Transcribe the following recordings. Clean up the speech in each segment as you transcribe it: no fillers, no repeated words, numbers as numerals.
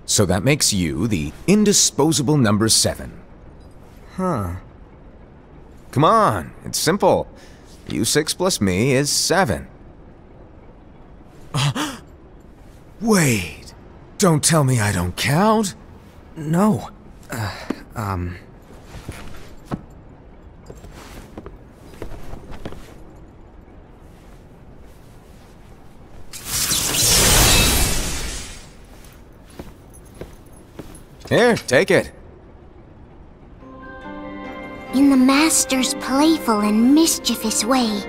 So that makes you the indisposable number 7. Huh. Come on, it's simple. U6 plus me is 7. Wait, don't tell me I don't count? No. Here, take it. In the Master's playful and mischievous way,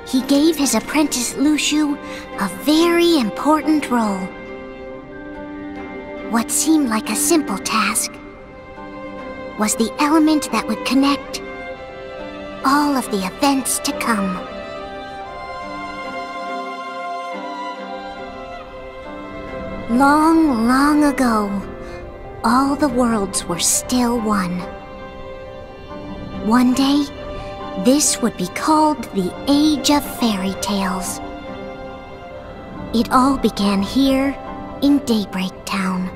he gave his apprentice Luciu a very important role. What seemed like a simple task was the element that would connect all of the events to come. Long, long ago, all the worlds were still one. One day, this would be called the Age of Fairy Tales. It all began here in Daybreak Town.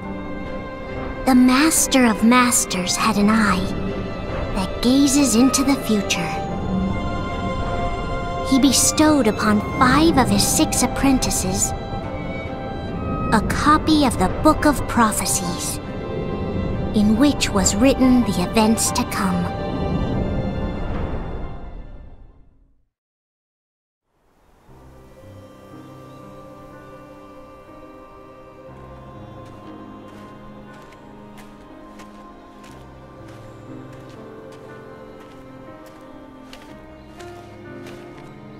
The Master of Masters had an eye that gazes into the future. He bestowed upon 5 of his 6 apprentices a copy of the Book of Prophecies, in which was written the events to come.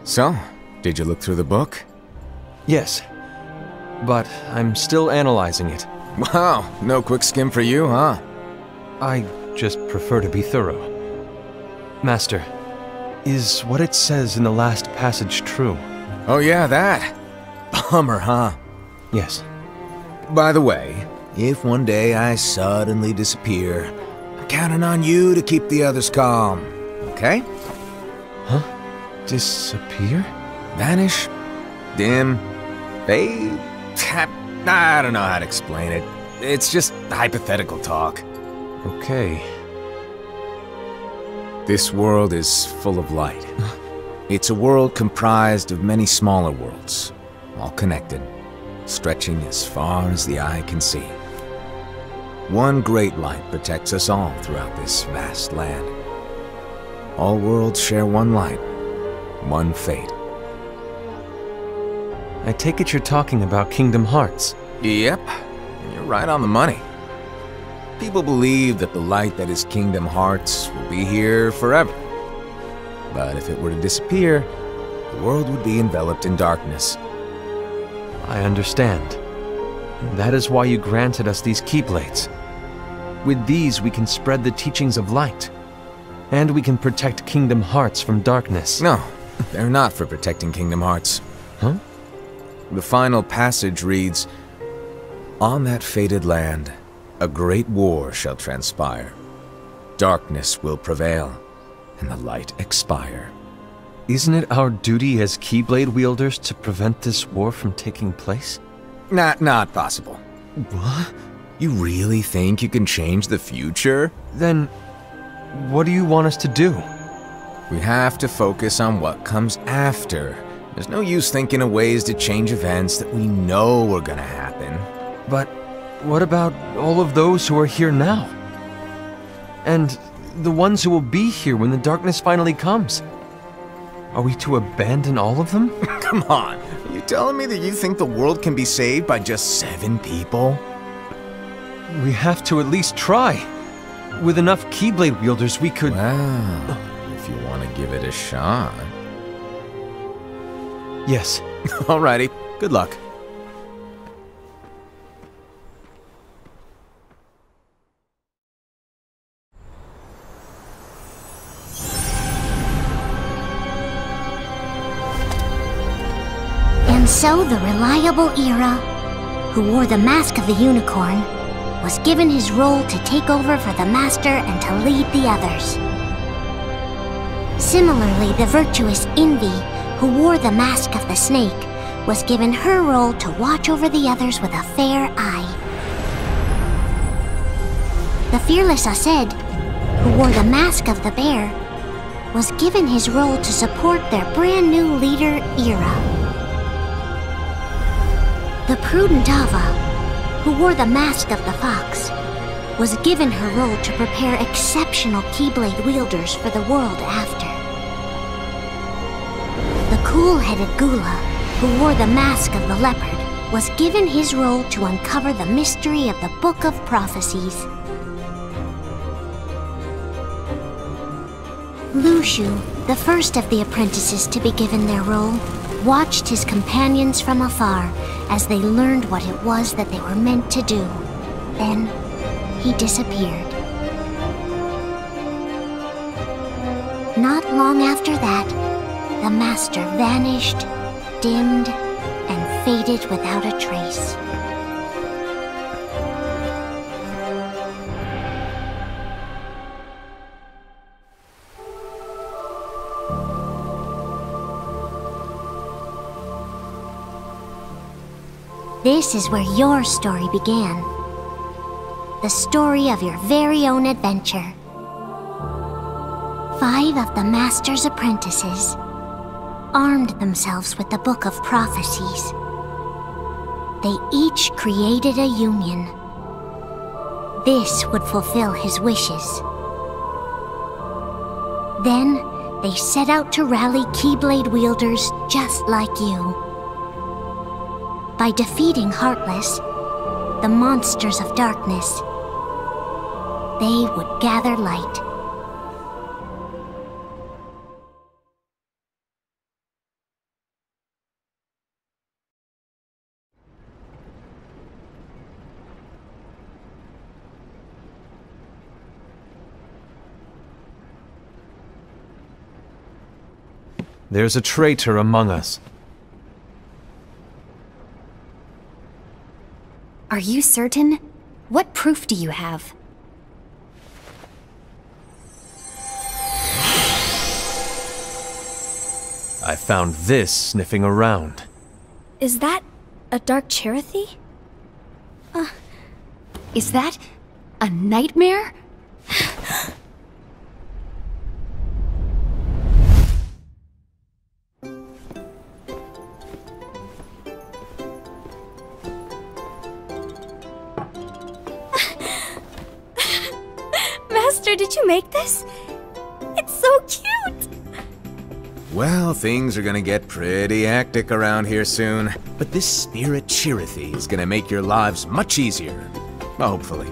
So, did you look through the book? Yes, but I'm still analyzing it. Wow, no quick skim for you, huh? I just prefer to be thorough. Master, is what it says in the last passage true? Oh yeah, that. Bummer, huh? Yes. By the way, if one day I suddenly disappear, I'm counting on you to keep the others calm, okay? Huh? Disappear? Vanish? Dim? Fade? I don't know how to explain it. It's just hypothetical talk. Okay. This world is full of light. It's a world comprised of many smaller worlds, all connected, stretching as far as the eye can see. One great light protects us all throughout this vast land. All worlds share one light, one fate. I take it you're talking about Kingdom Hearts. Yep, you're right on the money. People believe that the light that is Kingdom Hearts will be here forever. But if it were to disappear, the world would be enveloped in darkness. I understand. That is why you granted us these keyblades. With these, we can spread the teachings of light. And we can protect Kingdom Hearts from darkness. No, they're not for protecting Kingdom Hearts. Huh? The final passage reads, "On that fated land, a great war shall transpire. Darkness will prevail, and the light expire." Isn't it our duty as keyblade wielders to prevent this war from taking place? Not possible. What? You really think you can change the future? Then, what do you want us to do? We have to focus on what comes after. There's no use thinking of ways to change events that we know are gonna happen. But what about all of those who are here now? And the ones who will be here when the darkness finally comes? Are we to abandon all of them? Come on, are you telling me that you think the world can be saved by just 7 people? We have to at least try. With enough keyblade wielders, we could... Well, if you want to give it a shot. Yes. Alrighty, good luck. And so the reliable Era, who wore the mask of the unicorn, was given his role to take over for the Master and to lead the others. Similarly, the virtuous Envy, who wore the mask of the snake, was given her role to watch over the others with a fair eye. The fearless Aced, who wore the mask of the bear, was given his role to support their brand new leader, Era. The prudent Ava, who wore the mask of the fox, was given her role to prepare exceptional keyblade wielders for the world after. The cool-headed Gula, who wore the mask of the leopard, was given his role to uncover the mystery of the Book of Prophecies. Lushu, the first of the apprentices to be given their role, watched his companions from afar as they learned what it was that they were meant to do. Then, he disappeared. Not long after that, the Master vanished, dimmed, and faded without a trace. This is where your story began. The story of your very own adventure. 5 of the Master's apprentices armed themselves with the Book of Prophecies. They each created a union. This would fulfill his wishes. Then, they set out to rally Keyblade wielders just like you. By defeating Heartless, the monsters of darkness, they would gather light. There's a traitor among us. Are you certain? What proof do you have? I found this sniffing around. Is that a Dark Cherothy? Is that a nightmare? Master, did you make this? It's so cute! Well, things are gonna get pretty hectic around here soon. But this spirit Cherothy is gonna make your lives much easier. Hopefully.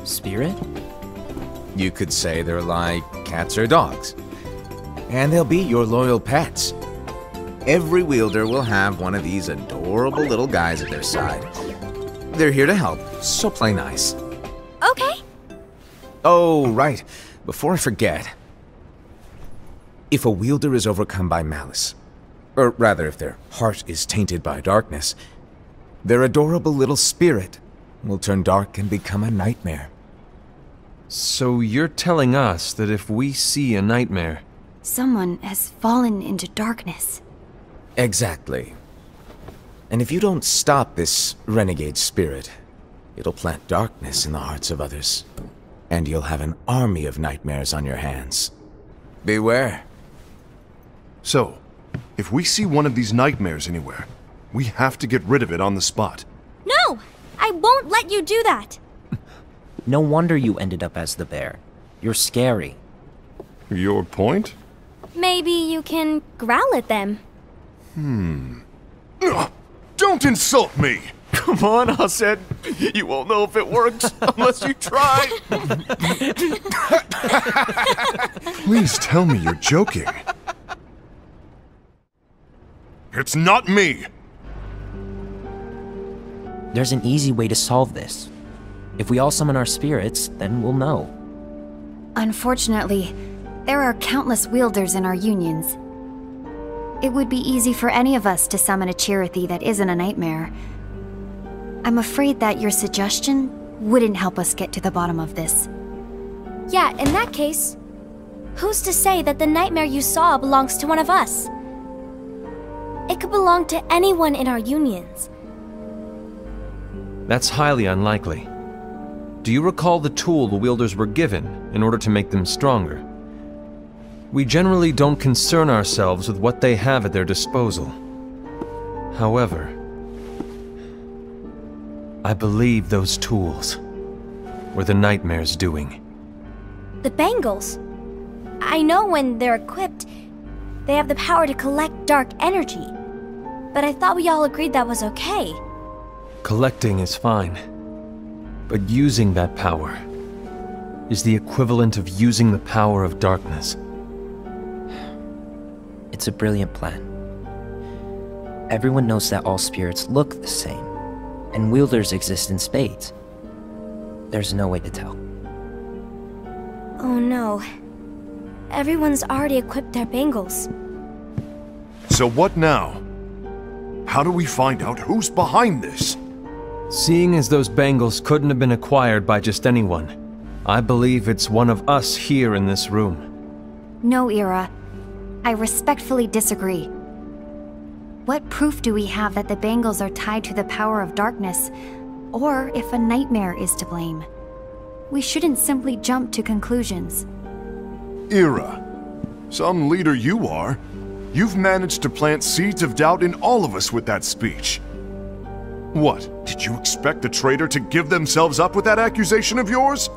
Spirit? You could say they're like cats or dogs. And they'll be your loyal pets. Every wielder will have one of these adorable little guys at their side. They're here to help, so play nice. Okay. Oh, right. Before I forget. If a wielder is overcome by malice, or rather if their heart is tainted by darkness, their adorable little spirit will turn dark and become a nightmare. So you're telling us that if we see a nightmare... Someone has fallen into darkness. Exactly. And if you don't stop this renegade spirit, it'll plant darkness in the hearts of others. And you'll have an army of nightmares on your hands. Beware. So, if we see one of these nightmares anywhere, we have to get rid of it on the spot. No! I won't let you do that! No wonder you ended up as the bear. You're scary. Your point? Maybe you can growl at them. Don't insult me! Come on, Aced. You won't know if it works unless you try. Please tell me you're joking. It's not me! There's an easy way to solve this. If we all summon our spirits, then we'll know. Unfortunately, there are countless wielders in our unions. It would be easy for any of us to summon a Chirithy that isn't a nightmare. I'm afraid that your suggestion wouldn't help us get to the bottom of this. Yeah, in that case, who's to say that the nightmare you saw belongs to one of us? It could belong to anyone in our unions. That's highly unlikely. Do you recall the tool the wielders were given in order to make them stronger? We generally don't concern ourselves with what they have at their disposal. However, I believe those tools were the nightmare's doing. The bangles. I know when they're equipped, they have the power to collect dark energy. But I thought we all agreed that was okay. Collecting is fine, but using that power is the equivalent of using the power of darkness. It's a brilliant plan. Everyone knows that all spirits look the same, and wielders exist in spades. There's no way to tell. Oh no. Everyone's already equipped their bangles. So what now? How do we find out who's behind this? Seeing as those bangles couldn't have been acquired by just anyone, I believe it's one of us here in this room. No, Ira. I respectfully disagree. What proof do we have that the bangles are tied to the power of darkness, or if a nightmare is to blame? We shouldn't simply jump to conclusions. Ira, some leader you are. You've managed to plant seeds of doubt in all of us with that speech. What, did you expect the traitor to give themselves up with that accusation of yours?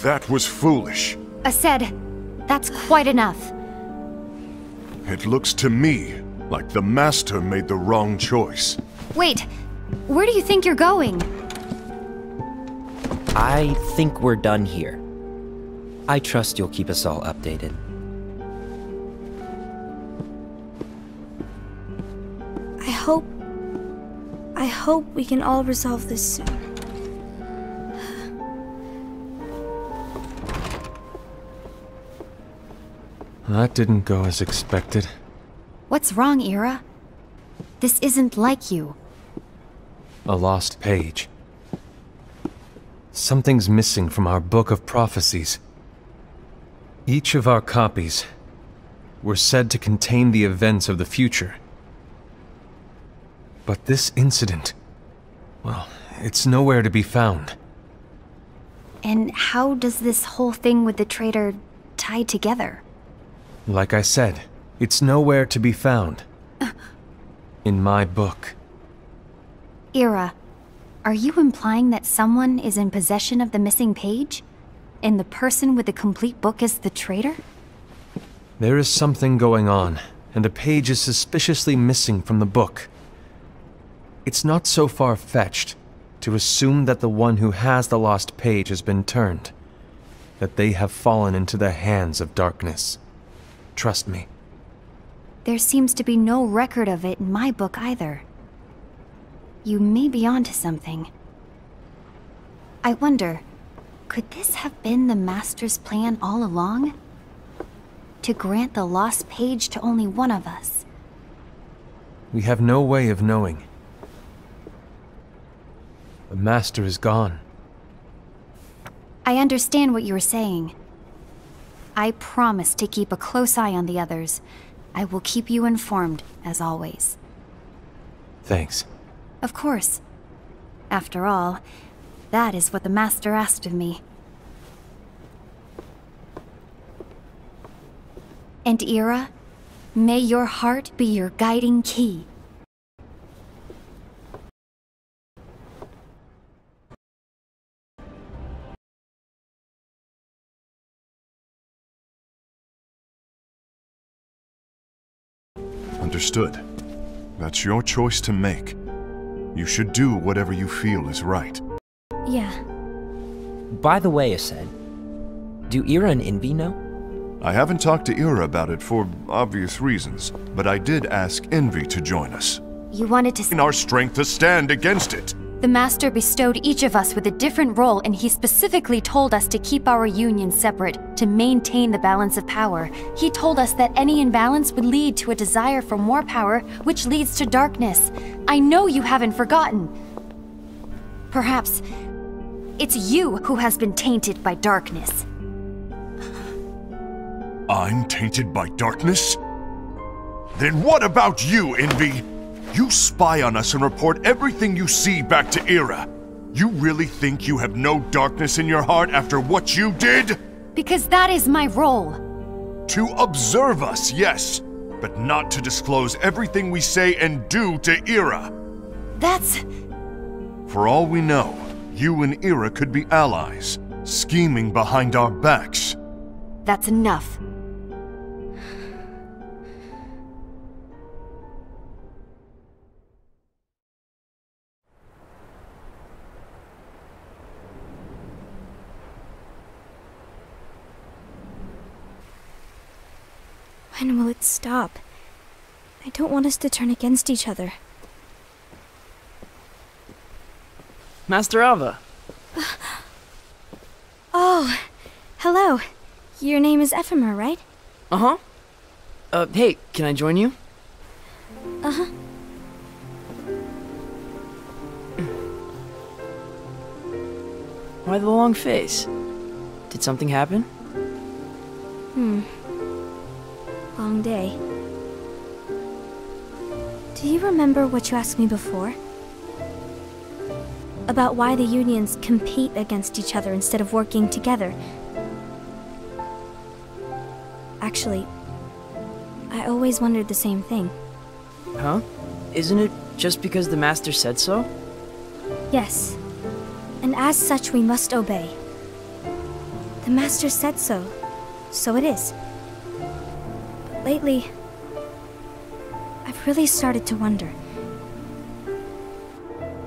That was foolish. Aced, that's quite enough. It looks to me like the Master made the wrong choice. Wait, where do you think you're going? I think we're done here. I trust you'll keep us all updated. I hope we can all resolve this soon. That didn't go as expected. What's wrong, Ira? This isn't like you. A lost page. Something's missing from our book of prophecies. Each of our copies were said to contain the events of the future. But this incident, well, it's nowhere to be found. And how does this whole thing with the traitor tie together? Like I said, it's nowhere to be found. In my book. Ira, are you implying that someone is in possession of the missing page? And the person with the complete book is the traitor? There is something going on, and a page is suspiciously missing from the book. It's not so far-fetched to assume that the one who has the lost page has been turned, that they have fallen into the hands of darkness. Trust me. There seems to be no record of it in my book either. You may be onto something. I wonder, could this have been the Master's plan all along? To grant the lost page to only one of us? We have no way of knowing. The Master is gone. I understand what you're saying. I promise to keep a close eye on the others. I will keep you informed, as always. Thanks. Of course. After all, that is what the Master asked of me. And Ira, may your heart be your guiding key. Understood. That's your choice to make. You should do whatever you feel is right. Yeah. By the way, Aced, do Ira and Envy know? I haven't talked to Ira about it for obvious reasons, but I did ask Envy to join us. You wanted to In our strength to stand against it. The Master bestowed each of us with a different role, and he specifically told us to keep our union separate, to maintain the balance of power. He told us that any imbalance would lead to a desire for more power, which leads to darkness. I know you haven't forgotten. Perhaps it's you who has been tainted by darkness. I'm tainted by darkness? Then what about you, Envy? You spy on us and report everything you see back to Era. You really think you have no darkness in your heart after what you did? Because that is my role. To observe us, yes, but not to disclose everything we say and do to Era. That's... For all we know, you and Era could be allies, scheming behind our backs. That's enough. When will it stop? I don't want us to turn against each other. Master Alva. Oh, hello. Your name is Ephemer, right? Uh-huh. Hey, can I join you? Uh-huh. Why the long face? Did something happen? Long day. Do you remember what you asked me before? About why the unions compete against each other instead of working together. Actually, I always wondered the same thing. Huh? Isn't it just because the Master said so? Yes. And as such, we must obey. The Master said so. So it is. But lately, I've really started to wonder.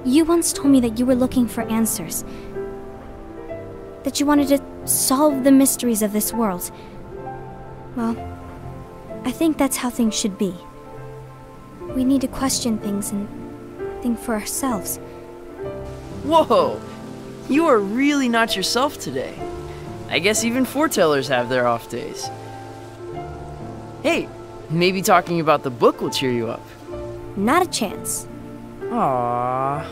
You once told me that you were looking for answers. That you wanted to solve the mysteries of this world. Well, I think that's how things should be. We need to question things and think for ourselves. Whoa! You are really not yourself today. I guess even foretellers have their off days. Hey, maybe talking about the book will cheer you up. Not a chance. Aww.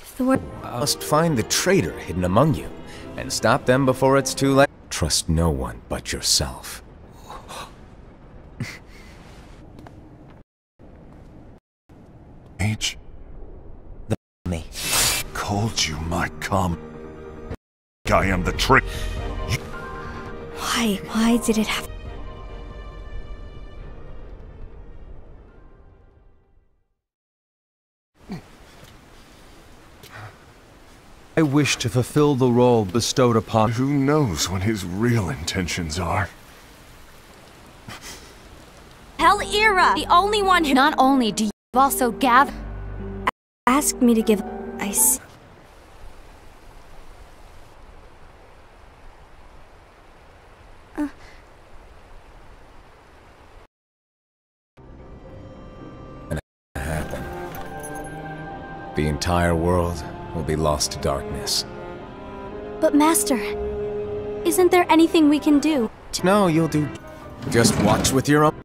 If the word... I must find the traitor hidden among you, and stop them before it's too late. Trust no one but yourself. H. Me. Called you my I am the trick. Why did it have... I wish to fulfill the role bestowed upon... Who knows what his real intentions are? Tell Era, the only one who... Not only do you also gather... asked me to give... ice. Happen. The entire world will be lost to darkness. But Master, isn't there anything we can do? No, you'll do... Just watch with your own...